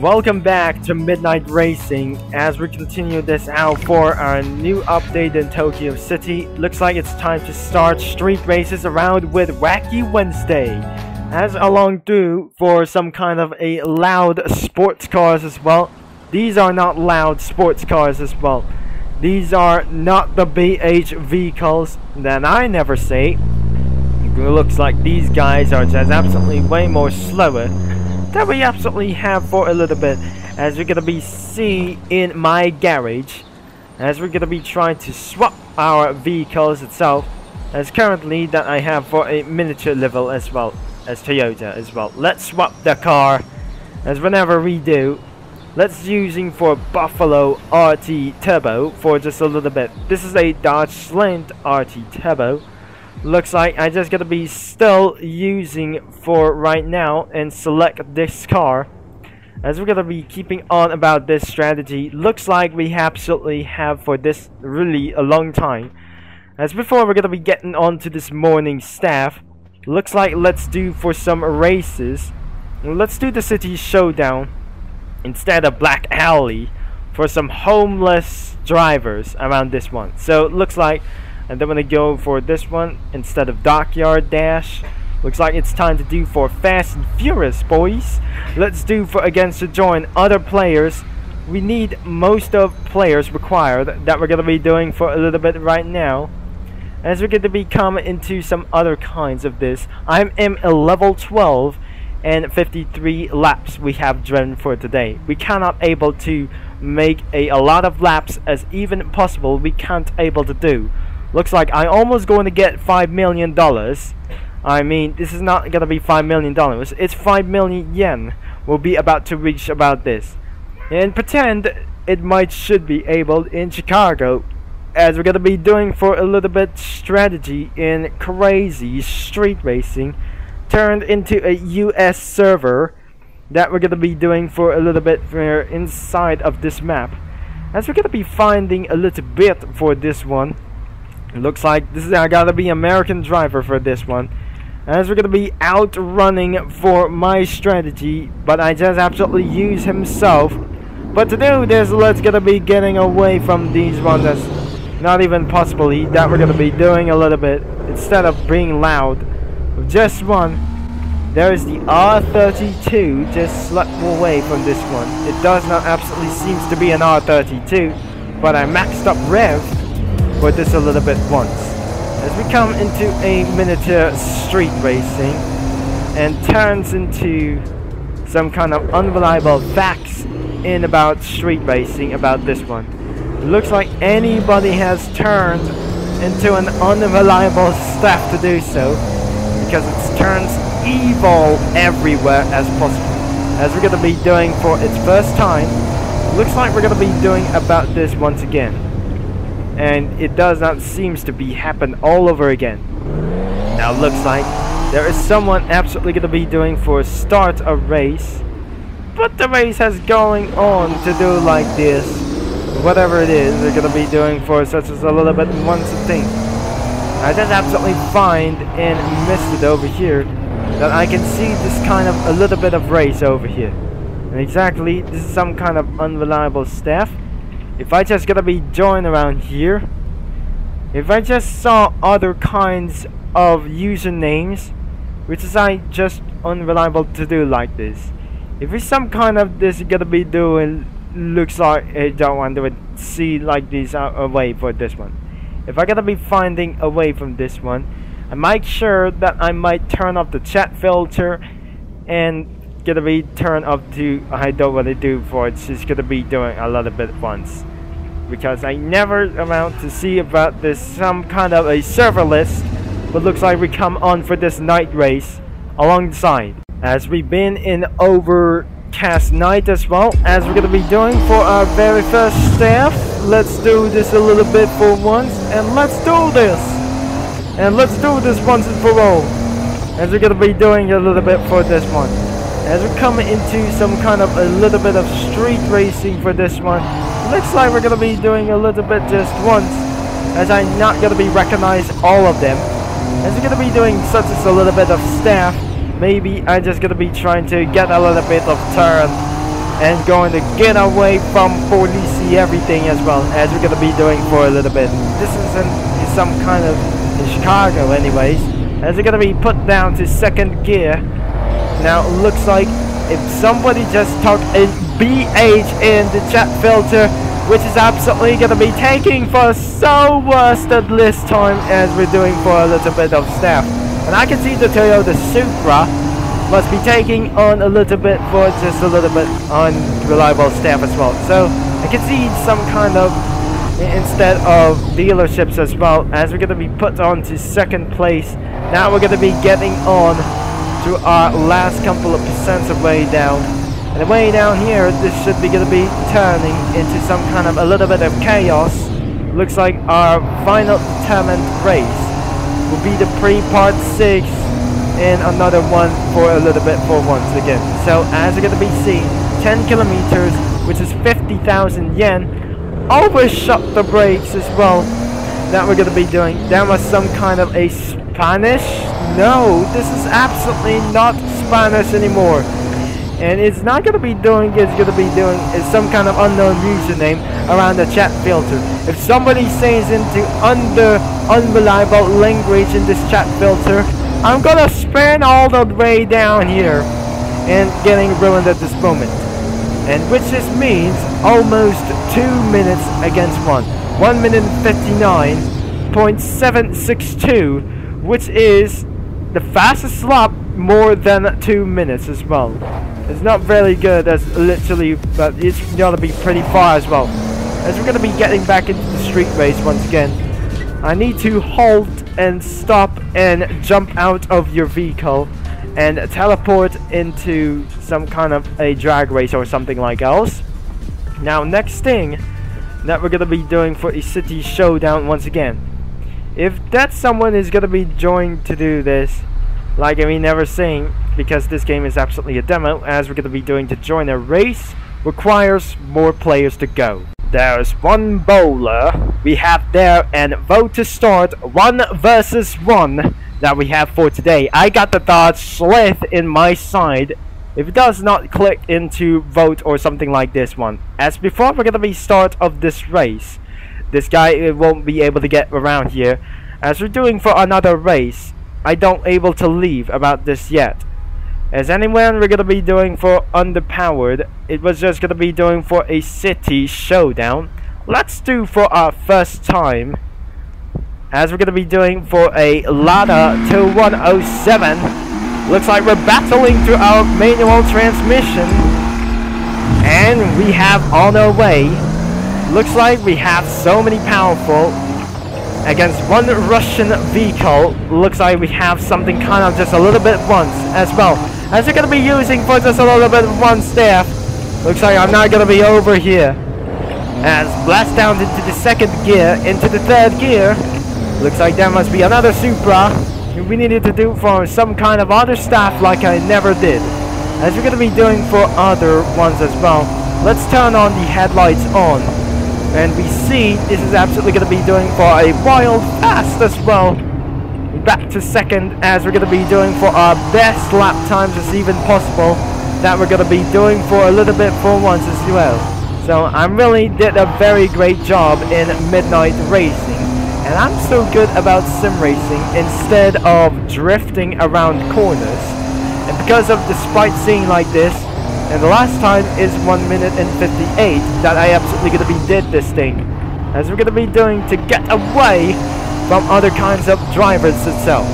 Welcome back to Midnight Racing as we continue this out for our new update in Tokyo City. Looks like it's time to start street races around with Wacky Wednesday. As along through for some kind of a loud sports cars as well. These are not loud sports cars as well. These are not the BH vehicles that I never say. It looks like these guys are just absolutely way more slower that we absolutely have for a little bit, as we're gonna be see in my garage, as we're gonna be trying to swap our vehicles itself, as currently that I have for a miniature level as well as Toyota as well. Let's swap the car, as whenever we do, let's using for Buffalo RT Turbo for just a little bit. This is a Dodge Slant RT Turbo. Looks like I just gotta be still using for right now and select this car, as we're gonna be keeping on about this strategy. Looks like we absolutely have for this really a long time. As before, we're gonna be getting on to this morning staff. Looks like let's do for some races. Let's do the city showdown instead of Black Alley for some homeless drivers around this one. So it looks like and then I'm gonna go for this one instead of Dockyard Dash. Looks like it's time to do for Fast and Furious, boys. Let's do for against to join other players. We need most of players required that we're gonna be doing for a little bit right now, as we're gonna be coming into some other kinds of this. I'm in a level 12 and 53 laps we have driven for today. We cannot able to make a lot of laps as even possible. We can't able to do. Looks like I almost going to get $5 million. I mean, this is not gonna be $5 million. It's 5 million yen. We'll be about to reach about this. And pretend it might should be able in Chicago, as we're gonna be doing for a little bit strategy in crazy street racing, turned into a US server that we're gonna be doing for a little bit for inside of this map, as we're gonna be finding a little bit for this one. Looks like this is I gotta be American driver for this one, as we're gonna be outrunning for my strategy, but I just absolutely use himself. But to do this, let's gonna be getting away from these ones. That's not even possibly that we're gonna be doing a little bit instead of being loud. Just one. There is the R32 just slipped away from this one. It does not absolutely seems to be an R32, but I maxed up rev for this a little bit once, as we come into a miniature street racing and turns into some kind of unreliable facts in about street racing about this one. It looks like anybody has turned into an unreliable staff to do so, because it turns evil everywhere as possible, as we're going to be doing for its first time. Looks like we're going to be doing about this once again, and it does not seems to be happen all over again. Now looks like there is someone absolutely going to be doing for start a race, but the race has going on to do like this. Whatever it is, they're going to be doing for such as a little bit once a thing. I just absolutely find and missed it over here that I can see this kind of a little bit of race over here. And exactly, this is some kind of unreliable staff. If I just gonna be join around here, if I just saw other kinds of usernames, which is I just unreliable to do like this. If it's some kind of this gonna be doing, looks like I don't want to see like this away for this one. If I gotta be finding away from this one, I make sure that I might turn off the chat filter and gonna be turn up to I don't want to do for it's just gonna be doing a little bit once, because I never amount to see about this some kind of a server list, but looks like we come on for this night race alongside, as we've been in overcast night as well, as we're gonna be doing for our very first staff. Let's do this a little bit for once, and let's do this, and let's do this once and for all, as we're gonna be doing a little bit for this one, as we come into some kind of a little bit of street racing for this one. Looks like we're gonna be doing a little bit just once, as I'm not gonna be recognize all of them, as we're gonna be doing such as a little bit of staff. Maybe I'm just gonna be trying to get a little bit of turn and going to get away from police everything as well, as we're going to be doing for a little bit. This is some kind of in Chicago anyways, as we're going to be put down to second gear. Now it looks like if somebody just talked in BH in the chat filter, which is absolutely going to be taking for so worst at this time, as we're doing for a little bit of staff. And I can see the Toyota Supra must be taking on a little bit for just a little bit unreliable staff as well. So I can see some kind of, instead of dealerships as well, as we're going to be put on to second place. Now we're going to be getting on to our last couple of percents of way down. And the way down here, this should be going to be turning into some kind of a little bit of chaos. Looks like our final determined race will be the pre-part 6 and another one for a little bit for once again. So as you're going to be seeing, 10 kilometers, which is 50,000 yen. Overshot the brakes as well. That we're going to be doing. That was some kind of a Spanish? No, this is absolutely not Spanish anymore. And it's not going to be doing, it's going to be doing is some kind of unknown username around the chat filter. If somebody says into unreliable language in this chat filter, I'm going to spin all the way down here and getting ruined at this moment. And which just means almost 2 minutes against 1 minute and 59.762, which is the fastest lap more than 2 minutes as well. It's not very good, as literally, but it's gonna be pretty far as well. As we're gonna be getting back into the street race once again, I need to halt and stop and jump out of your vehicle and teleport into some kind of a drag race or something like else. Now, next thing that we're gonna be doing for a city showdown once again. If that someone is gonna be joined to do this, like I mean, never saying, because this game is absolutely a demo, as we're going to be doing to join a race, requires more players to go. There's one bowler we have there, and vote to start 1 versus 1 that we have for today. I got the Dodge Slith in my side. If it does not click into vote or something like this one, as before we're going to be start of this race, this guy won't be able to get around here. As we're doing for another race, I don't able to leave about this yet. As anyone we're gonna be doing for underpowered, it was just gonna be doing for a city showdown. Let's do for our first time, as we're gonna be doing for a ladder to 107. Looks like we're battling through our manual transmission, and we have on our way. Looks like we have so many powerful against one Russian vehicle. Looks like we have something kind of just a little bit once as well, as we're going to be using for just a little bit of one staff. Looks like I'm not going to be over here. As blast down into the second gear, into the third gear. Looks like there must be another Supra we needed to do for some kind of other stuff like I never did. As we're going to be doing for other ones as well. Let's turn on the headlights on. And we see this is absolutely going to be doing for a wild fast as well. Back to second, as we're going to be doing for our best lap times as even possible. That we're going to be doing for a little bit for once as well. So I really did a very great job in midnight racing. And I'm so good about sim racing instead of drifting around corners. And because of despite seeing like this, and the last time is 1 minute and 58 that I absolutely going to be did this thing. As we're going to be doing to get away from other kinds of drivers itself.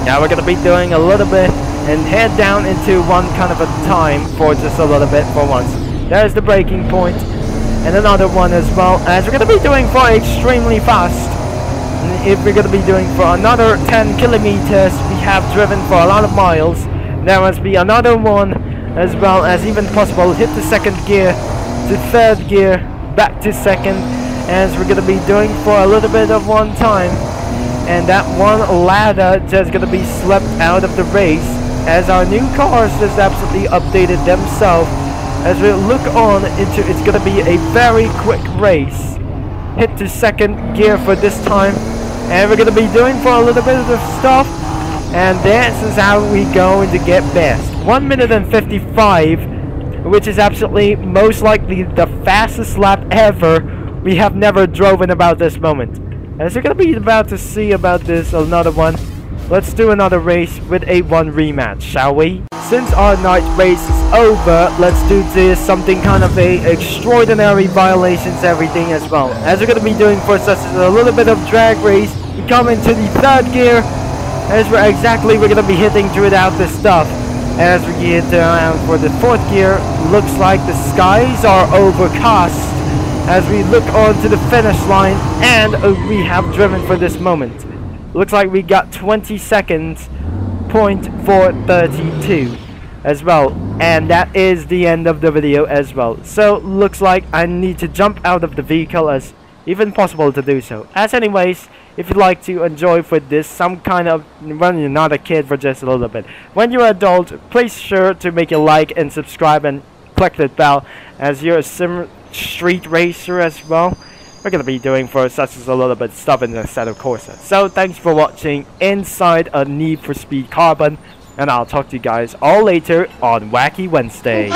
Now we're going to be doing a little bit and head down into one kind of a time for just a little bit for once. There's the braking point. And another one as well, as we're going to be doing for extremely fast. And if we're going to be doing for another 10 kilometers, we have driven for a lot of miles. There must be another one as well as even possible. Hit the second gear to third gear, back to second, as we're going to be doing for a little bit of one time. And that one ladder just going to be swept out of the race, as our new cars just absolutely updated themselves. As we look on into, it's going to be a very quick race. Hit to second gear for this time, and we're going to be doing for a little bit of stuff. And this is how we going to get best. 1 minute and 55 which is absolutely most likely the fastest lap ever we have never driven about this moment. As you're gonna be about to see about this another one, let's do another race with a one rematch, shall we? Since our night race is over, let's do this something kind of a extraordinary violations everything as well. As we're gonna be doing for such a little bit of drag race, we come into the third gear. As we're gonna be hitting throughout this stuff. As we get around for the fourth gear, looks like the skies are overcast as we look onto the finish line, and we have driven for this moment. Looks like we got 20 seconds, 0.432 as well, and that is the end of the video as well. So looks like I need to jump out of the vehicle as even possible to do so. As anyways, if you'd like to enjoy for this some kind of, when you're not a kid, for just a little bit, when you're an adult, please sure to make a like and subscribe and click the bell as you're a street racer as well. We're gonna be doing for such as a little bit stuff in the set of courses. So thanks for watching inside a Need for Speed Carbon, and I'll talk to you guys all later on Wacky Wednesday.